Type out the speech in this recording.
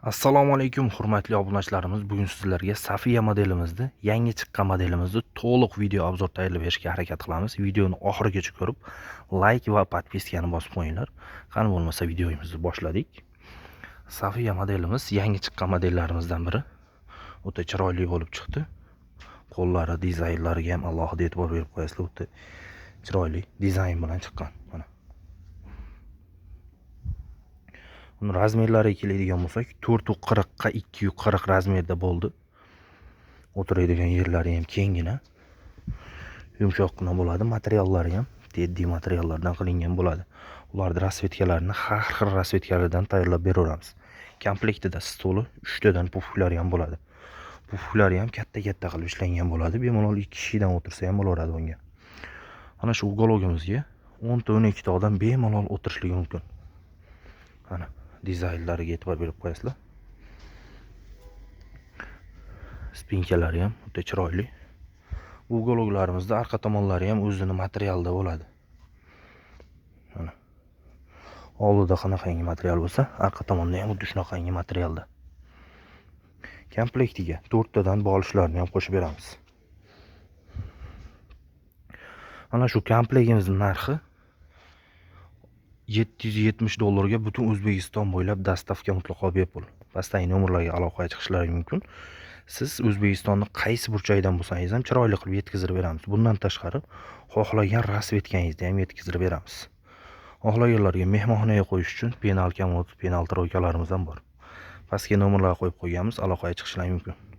Assalomu alaykum hurmatli obunachilarimiz. Bugun sizlarga Safiya modelimizni, yangi chiqqan modelimizni to'liq video obzor tayyorlab berishga harakat qilamiz. Videoni oxirigacha ko'rib, like va podpiskani bosib qo'yinglar. Qani bo'lmasa videomizni boshladik. Safiya modelimiz yangi chiqqan modellarimizdan biri. O'ta chiroyli bo'lib chiqdi. Qo'llari, dizaynlariga ham alohida e'tibor berib qo'yasizlar. O'ta chiroyli dizayn bilan chiqqan. Mana uni razmerlariga keladigan bo'lsak, 440 ga 240 razmerda bo'ldi. O'tiradigan yerlari ham kengina, yumshoqqina bo'ladi. Materiallari ham teddy materiallardan qilingan bo'ladi. Ularning rasvetkalarini har xil rasvetkalardan tayyorlab beraveramiz. Komplektida stoli 3 tadan pufuklari ham bo'ladi. Pufuklari ham katta-katta qilib ishlangan bo'ladi. Bemalol 2 kishidan o'tirsa ham bo'laveradi bunga. Mana shu uгологimizga 10 ta 12 ta odam bemalol o'tirishligi mumkin. Mana dizaynlariga e'tibor berib qo'yasizlar. Spinkalari ham o'ta chiroyli. Bu uголоklarimizda orqa tomonlari ham o'zini materialda bo'ladi. Mana oldida qanaqangi material bo'lsa, orqa tomonda ham xuddi shunaqangi materialda. Komplektiga 4 tadan bolishlarni ham qo'shib beramiz. Mana shu komplektimizning narxi $770 ga butun O'zbekiston bo'ylab dostavka mutlaqo bepul. Pastdagi nomerlarga aloqaga chiqishlaringiz mumkin. Siz O'zbekistonning qaysi burchagidan bo'lsangiz ham chiroyli qilib yetkazib beramiz. Bundan tashqari, xohlagan rasvetkangizni ham yetkazib beramiz. Xohlaganlarga mehmonxonaga qo'yish uchun penal komod, penal trojkalarimiz ham bor. Pastga nomerlar qo'yib qo'yganmiz, aloqaga chiqishlaringiz mumkin.